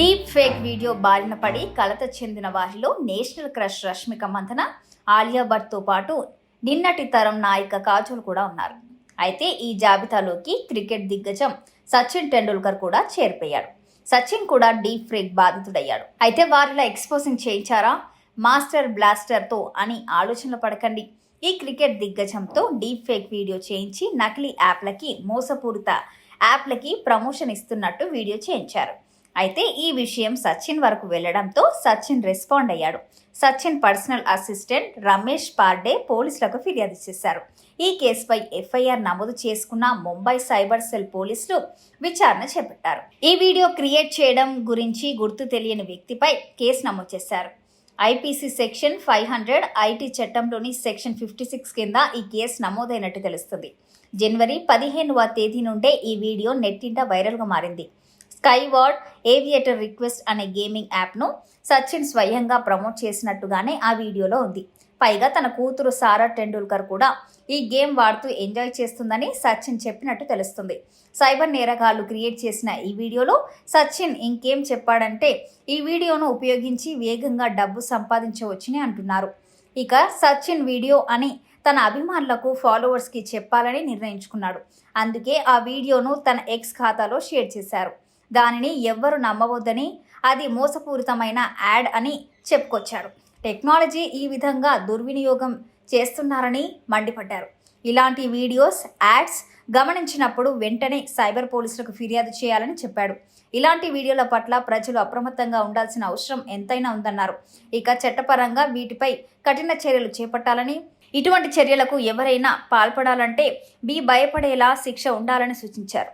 Deep fake video బారిన పడి కలత చెందిన వారిలో నేషనల్ క్రష్ రష్మిక మందన, ఆలియా భట్తో పాటు నిన్నటి తరం నాయిక కాజోల్ కూడా ఉన్నారు. అయితే ఈ జాబితాలోకి క్రికెట్ దిగ్గజం సచిన్ టెండూల్కర్ కూడా చేరిపోయాడు. సచిన్ కూడా డీప్ ఫేక్ బాధితుడయ్యాడు. అయితే వారిలో ఎక్స్పోజింగ్ చేయించారా మాస్టర్ బ్లాస్టర్తో అని ఆలోచనలు పడకండి. ఈ క్రికెట్ దిగ్గజంతో డీప్ ఫేక్ వీడియో చేయించి నకిలీ యాప్లకి, మోసపూరిత యాప్లకి ప్రమోషన్ ఇస్తున్నట్టు వీడియో చేయించారు. అయితే ఈ విషయం సచిన్ వరకు వెళ్లడంతో సచిన్ రెస్పాండ్ అయ్యాడు. సచిన్ పర్సనల్ అసిస్టెంట్ రమేష్ పార్డే పోలీసులకు ఫిర్యాదు చేశారు. ఈ కేసుపై ఎఫ్ఐఆర్ నమోదు చేసుకున్న ముంబై సైబర్ సెల్ పోలీసులు విచారణ చేపట్టారు. ఈ వీడియో క్రియేట్ చేయడం గురించి గుర్తు తెలియని వ్యక్తిపై కేసు నమోదు చేశారు. ఐపీసీ సెక్షన్ 500 ఐటీ చట్టంలోని సెక్షన్ 56 కింద ఈ కేసు నమోదైనట్టు తెలుస్తుంది. జనవరి 15వ తేదీ నుండే ఈ వీడియో నెట్టింట వైరల్గా మారింది. స్కైవార్డ్ ఏవియేటర్ రిక్వెస్ట్ అనే గేమింగ్ యాప్ను సచిన్ స్వయంగా ప్రమోట్ చేసినట్టుగానే ఆ వీడియోలో ఉంది. పైగా తన కూతురు సారా టెండూల్కర్ కూడా ఈ గేమ్ వాడుతూ ఎంజాయ్ చేస్తుందని సచిన్ చెప్పినట్టు తెలుస్తుంది. సైబర్ నేరగాళ్లు క్రియేట్ చేసిన ఈ వీడియోలో సచిన్ ఇంకేం చెప్పాడంటే, ఈ వీడియోను ఉపయోగించి వేగంగా డబ్బు సంపాదించవచ్చని అంటున్నారు. ఇక సచిన్ వీడియో అని తన అభిమానులకు, ఫాలోవర్స్కి చెప్పాలని నిర్ణయించుకున్నాడు. అందుకే ఆ వీడియోను తన ఎక్స్ ఖాతాలో షేర్ చేశారు. దానిని ఎవ్వరు నమ్మవద్దని, అది మోసపూరితమైన యాడ్ అని చెప్పుకొచ్చాడు. టెక్నాలజీ ఈ విధంగా దుర్వినియోగం చేస్తున్నారని మండిపడ్డారు. ఇలాంటి వీడియోస్, యాడ్స్ గమనించినప్పుడు వెంటనే సైబర్ పోలీసులకు ఫిర్యాదు చేయాలని చెప్పాడు. ఇలాంటి వీడియోల పట్ల ప్రజలు అప్రమత్తంగా ఉండాల్సిన అవసరం ఎంతైనా ఉందన్నారు. ఇక చట్టపరంగా వీటిపై కఠిన చర్యలు చేపట్టాలని, ఇటువంటి చర్యలకు ఎవరైనా పాల్పడాలంటే భయపడేలా శిక్ష ఉండాలని సూచించారు.